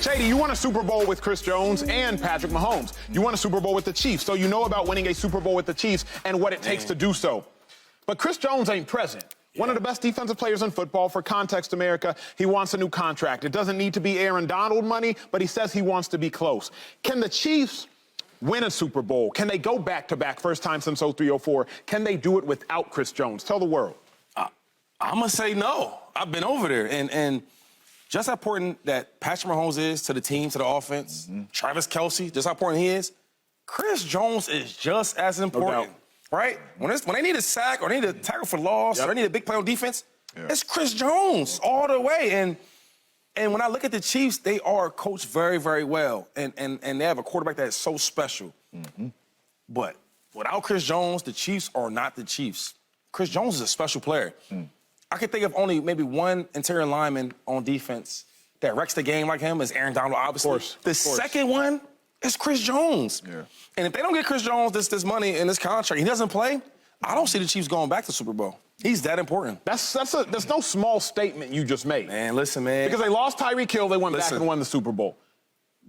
Shady, you won a Super Bowl with Chris Jones and Patrick Mahomes. You won a Super Bowl with the Chiefs, so you know about winning a Super Bowl with the Chiefs and what it takes to do so. But Chris Jones ain't present. One of the best defensive players in football. For context, America, he wants a new contract. It doesn't need to be Aaron Donald money, but he says he wants to be close. Can the Chiefs win a Super Bowl? Can they go back-to-back, first time since 03-04? Can they do it without Chris Jones? Tell the world. I'm going to say no. I've been over there. And just how important that Patrick Mahomes is to the team, to the offense, Travis Kelce, just how important he is, Chris Jones is just as important. No, right? When they need a sack or they need a tackle for loss or they need a big play on defense, it's Chris Jones all the way. And when I look at the Chiefs, they are coached very, very well. And they have a quarterback that is so special. But without Chris Jones, the Chiefs are not the Chiefs. Chris Jones is a special player. I can think of only maybe one interior lineman on defense that wrecks the game like him is Aaron Donald, obviously. The second one is Chris Jones. And if they don't get Chris Jones this money in this contract, he doesn't play, I don't see the Chiefs going back to Super Bowl. He's that important. That's no small statement you just made. Man, listen, man. Because they lost Tyreek Hill, they went back and won the Super Bowl.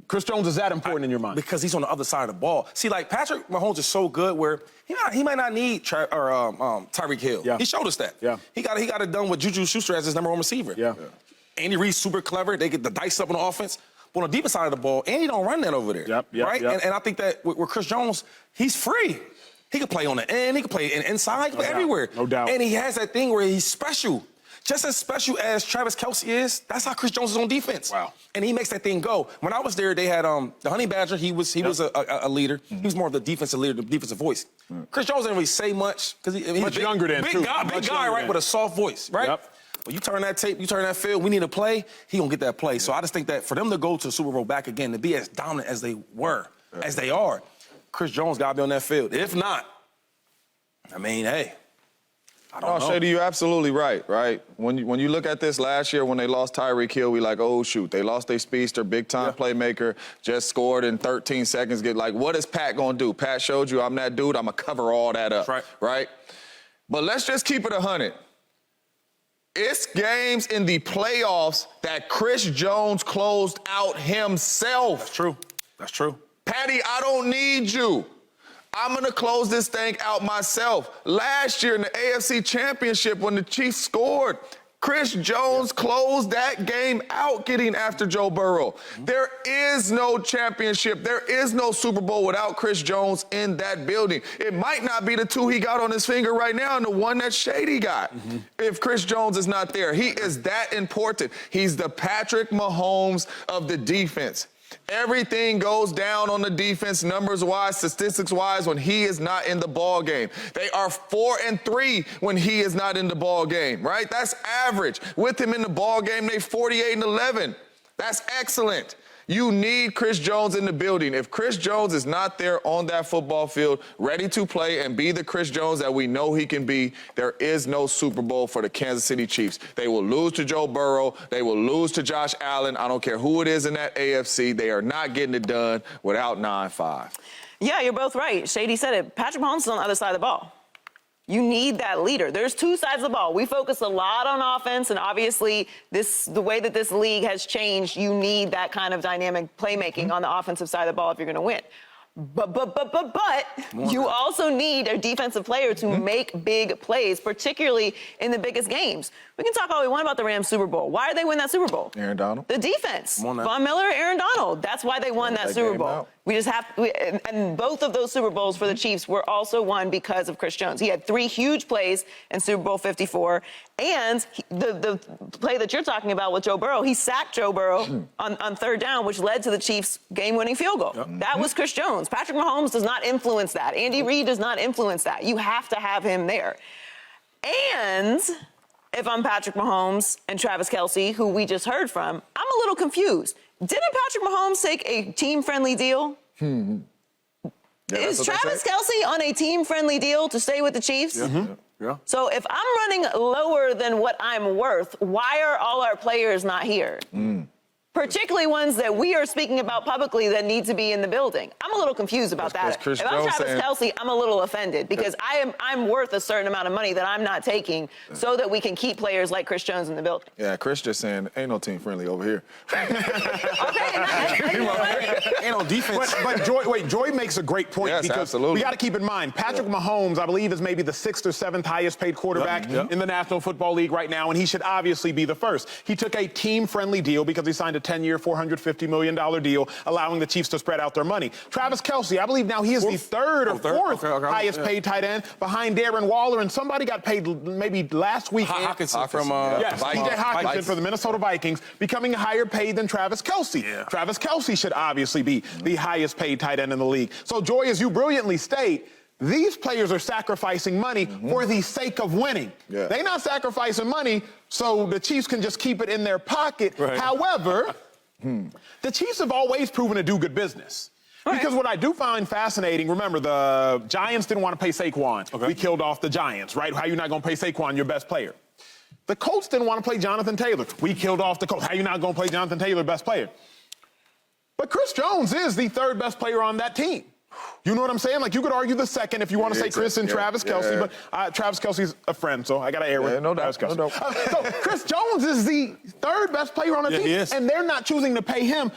Chris Jones is that important in your mind? Because he's on the other side of the ball. See, like, Patrick Mahomes is so good where he might not need Tyreek Hill. He showed us that. He got it done with Juju Schuster as his number one receiver. Andy Reid's super clever. They get the dice up on the offense. But on the deeper side of the ball, Andy don't run that over there. Right? And I think that with Chris Jones, he's free. He can play on the end. He can play inside. He can play everywhere. No doubt. And he has that thing where he's special. Just as special as Travis Kelce is, that's how Chris Jones is on defense. Wow. And he makes that thing go. When I was there, they had the Honey Badger. He was a leader. He was more of the defensive leader, the defensive voice. Chris Jones didn't really say much because he's much younger than big guy, right, with a soft voice, right? But you turn that tape, you turn that field, we need a play, he gonna get that play. So I just think that for them to go to the Super Bowl back again, to be as dominant as they were, as they are, Chris Jones gotta be on that field. If not, I mean, hey, I don't know. Shady, you're absolutely right? When you look at this last year when they lost Tyreek Hill, we like, oh, shoot, they lost their speedster, big-time playmaker, just scored in 13 seconds. What is Pat going to do? Pat showed you I'm that dude. I'm going to cover all that up, right? But let's just keep it 100. It's games in the playoffs that Chris Jones closed out himself. That's true. That's true. Patty, I don't need you. I'm going to close this thing out myself. Last year in the AFC Championship when the Chiefs scored, Chris Jones closed that game out getting after Joe Burrow. There is no championship. There is no Super Bowl without Chris Jones in that building. It might not be the two he got on his finger right now and the one that Shady got if Chris Jones is not there. He is that important. He's the Patrick Mahomes of the defense. Everything goes down on the defense, numbers-wise, statistics-wise, when he is not in the ball game. They are 4-3 when he is not in the ball game, right? That's average. With him in the ball game, they 48-11. That's excellent. You need Chris Jones in the building. If Chris Jones is not there on that football field, ready to play and be the Chris Jones that we know he can be, there is no Super Bowl for the Kansas City Chiefs. They will lose to Joe Burrow. They will lose to Josh Allen. I don't care who it is in that AFC. They are not getting it done without 9-5. Yeah, you're both right. Shady said it. Patrick Mahomes is on the other side of the ball. You need that leader. There's two sides of the ball. We focus a lot on offense, and obviously the way that this league has changed, you need that kind of dynamic playmaking on the offensive side of the ball if you're going to win. But you also need a defensive player to make big plays, particularly in the biggest games. We can talk all we want about the Rams Super Bowl. Why did they win that Super Bowl? Aaron Donald. The defense. Von Miller, Aaron Donald. That's why they won that Super Bowl. We just have and both of those Super Bowls for the Chiefs were also won because of Chris Jones. He had 3 huge plays in Super Bowl 54. And the play that you're talking about with Joe Burrow, he sacked Joe Burrow on third down, which led to the Chiefs' game-winning field goal. That was Chris Jones. Patrick Mahomes does not influence that. Andy Reid does not influence that. You have to have him there. And if I'm Patrick Mahomes and Travis Kelce, who we just heard from, I'm a little confused. Didn't Patrick Mahomes take a team-friendly deal? Is Travis Kelce on a team-friendly deal to stay with the Chiefs? So if I'm running lower than what I'm worth, why are all our players not here? Particularly ones that we are speaking about publicly that need to be in the building. I'm a little confused about that. If I'm Travis Kelce, I'm a little offended because I'm worth a certain amount of money that I'm not taking so that we can keep players like Chris Jones in the building. Yeah, Chris just saying, ain't no team friendly over here. Okay, and on defense. But Joy makes a great point Yes, because absolutely. we got to keep in mind, Patrick Mahomes, I believe, is maybe the 6th or 7th highest paid quarterback in the National Football League right now, and he should obviously be the first. He took a team-friendly deal because he signed a 10-year, $450 million deal, allowing the Chiefs to spread out their money. Travis Kelce, I believe now he is the 3rd or 4th highest paid tight end behind Darren Waller, and somebody got paid maybe last week. Hockenson from Yes, T.J. Hockenson for the Minnesota Vikings, becoming higher paid than Travis Kelce. Yeah. Travis Kelce should obviously be the highest paid tight end in the league. So, Joy, as you brilliantly state, these players are sacrificing money for the sake of winning. Yeah. They're not sacrificing money so the Chiefs can just keep it in their pocket. Right. However, the Chiefs have always proven to do good business. Because what I do find fascinating, remember, the Giants didn't want to pay Saquon. Okay. We killed off the Giants, right? How you not going to pay Saquon, your best player? The Colts didn't want to play Jonathan Taylor. We killed off the Colts. How you not going to play Jonathan Taylor, best player? But Chris Jones is the 3rd best player on that team. You know what I'm saying? Like, you could argue the 2nd if you want to say Chris and Travis Kelce, but Travis Kelce's a friend, so I got to air with Travis Kelce. No doubt. So Chris Jones is the 3rd best player on the team, he is. and they're not choosing to pay him.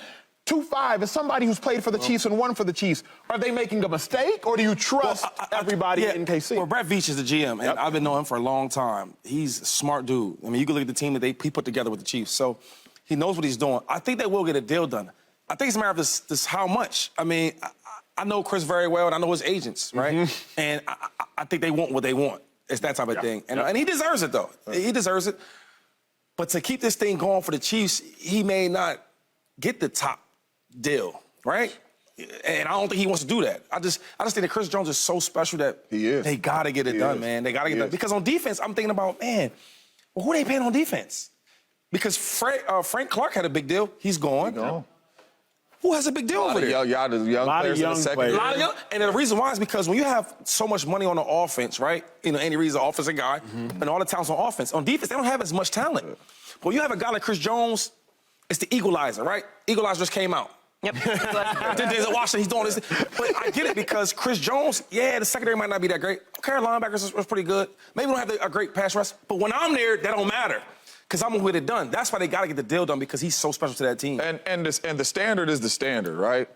2.5 as somebody who's played for the Chiefs and won for the Chiefs. Are they making a mistake, or do you trust everybody in KC? Well, Brett Veach is the GM, and I've been knowing him for a long time. He's a smart dude. I mean, you can look at the team that he put together with the Chiefs, so he knows what he's doing. I think they will get a deal done. I think it's a matter of this how much. I mean, I know Chris very well, and I know his agents, right? And I think they want what they want. It's that type of thing. And he deserves it, though. He deserves it. But to keep this thing going for the Chiefs, he may not get the top deal, right? And I don't think he wants to do that. I just think that Chris Jones is so special that they got to get it done, man. They got to get it done. Because on defense, I'm thinking about, man, well, who they paying on defense? Because Frank Clark had a big deal. He's gone. Who has a big deal over there? Young players in the second. A lot of young, and the reason why is because when you have so much money on the offense, right? You know, Andy Reid's an offensive guy, and all the talent's on offense. On defense, they don't have as much talent. But when you have a guy like Chris Jones, it's the equalizer, right? Equalizer just came out. Yep. Denzel Washington, he's doing this. But I get it because Chris Jones, the secondary might not be that great. Okay, our linebackers was pretty good. Maybe we don't have a great pass rush. But when I'm there, that don't matter. Because I'm going to get it done. That's why they got to get the deal done, because he's so special to that team. And the standard is the standard, right?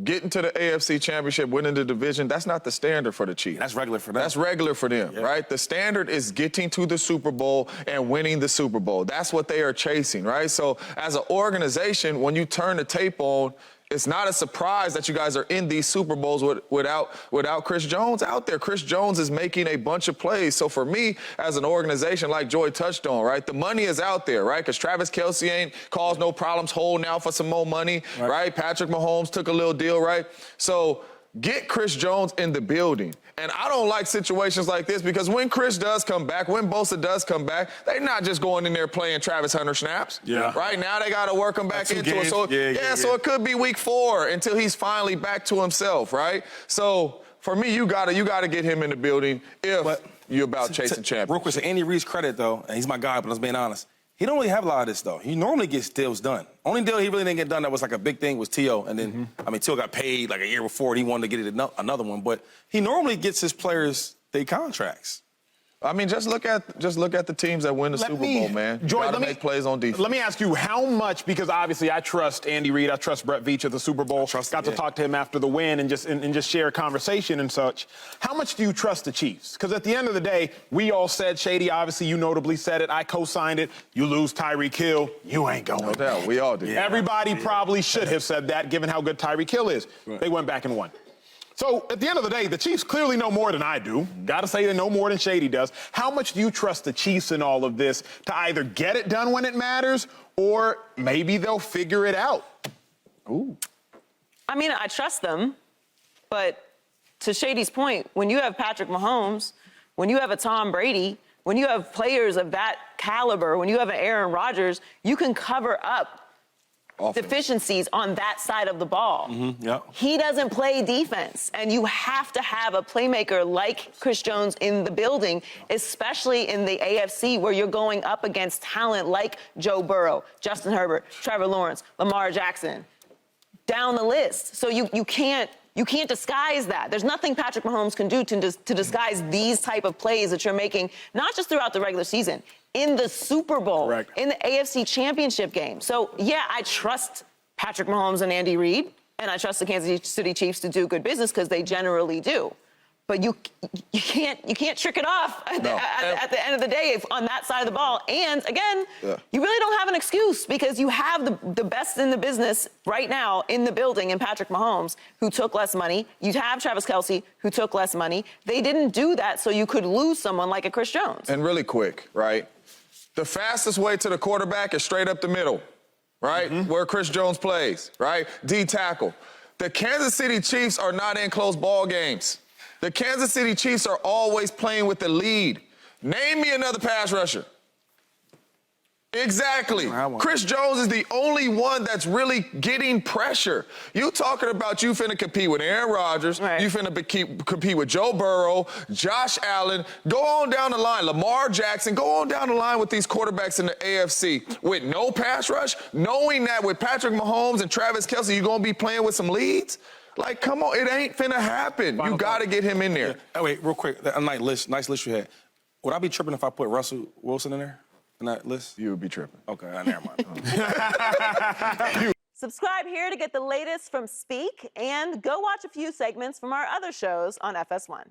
Getting to the AFC Championship, winning the division, that's not the standard for the Chiefs. That's regular for them. That's regular for them, right? The standard is getting to the Super Bowl and winning the Super Bowl. That's what they are chasing, right? So as an organization, when you turn the tape on, it's not a surprise that you guys are in these Super Bowls without Chris Jones out there. Chris Jones is making a bunch of plays. So for me, as an organization, like Joy touched on, right, the money is out there, right? Because Travis Kelce ain't caused no problems holding out for some more money, right? Patrick Mahomes took a little deal, right? So get Chris Jones in the building. And I don't like situations like this because when Chris does come back, when Bosa does come back, they're not just going in there playing Travis Hunter snaps. Right now they got to work him back into it. So, so it could be week 4 until he's finally back to himself, right? So for me, you gotta get him in the building if you're about chasing champions. Real quick, to Andy Reid's credit, though, and he's my guy, but let's be honest, he don't really have a lot of this, though. He normally gets deals done. Only deal he really didn't get done that was like a big thing was T.O. And then, I mean, T.O. got paid like a year before, and he wanted to get it another one. But he normally gets his players their contracts. I mean, just look at the teams that win the Super Bowl, man. Joy, gotta make plays on defense. Let me ask you, how much, because obviously I trust Andy Reid, I trust Brett Veach at the Super Bowl. Got to talk to him after the win and just share a conversation and such. How much do you trust the Chiefs? Because at the end of the day, we all said, Shady, obviously you notably said it, I co-signed it, you lose Tyreek Hill, you ain't going. No doubt, we all did. Everybody probably should have said that, given how good Tyreek Hill is. They went back and won. So, at the end of the day, the Chiefs clearly know more than I do. Got to say they know more than Shady does. How much do you trust the Chiefs in all of this to either get it done when it matters or maybe they'll figure it out? Ooh. I mean, I trust them, but to Shady's point, when you have Patrick Mahomes, when you have a Tom Brady, when you have players of that caliber, when you have an Aaron Rodgers, you can cover up deficiencies on that side of the ball. He doesn't play defense, and you have to have a playmaker like Chris Jones in the building, especially in the AFC where you're going up against talent like Joe Burrow, Justin Herbert, Trevor Lawrence, Lamar Jackson, down the list. So you can't disguise that. There's nothing Patrick Mahomes can do to disguise these type of plays that you're making, not just throughout the regular season, in the Super Bowl, in the AFC Championship game. So, yeah, I trust Patrick Mahomes and Andy Reid. and I trust the Kansas City Chiefs to do good business because they generally do. But you can't trick it off at the end of the day on that side of the ball. And again, you really don't have an excuse because you have the best in the business right now in the building in Patrick Mahomes, who took less money. You have Travis Kelce, who took less money. They didn't do that so you could lose someone like a Chris Jones. And really quick, right? The fastest way to the quarterback is straight up the middle, right? Where Chris Jones plays, right? D tackle. The Kansas City Chiefs are not in close ball games. The Kansas City Chiefs are always playing with the lead. Name me another pass rusher. Exactly. Chris Jones is the only one that's really getting pressure. You talking about you finna compete with Aaron Rodgers, you finna compete with Joe Burrow, Josh Allen, go on down the line, Lamar Jackson, go on down the line with these quarterbacks in the AFC with no pass rush, knowing that with Patrick Mahomes and Travis Kelce, you're gonna be playing with some leads? Like, come on, it ain't finna happen. You gotta get him in there. Oh, wait, real quick, nice list you had. Would I be tripping if I put Russell Wilson in there? In that list? You would be tripping. Okay, never mind. Subscribe here to get the latest from Speak, and go watch a few segments from our other shows on FS1.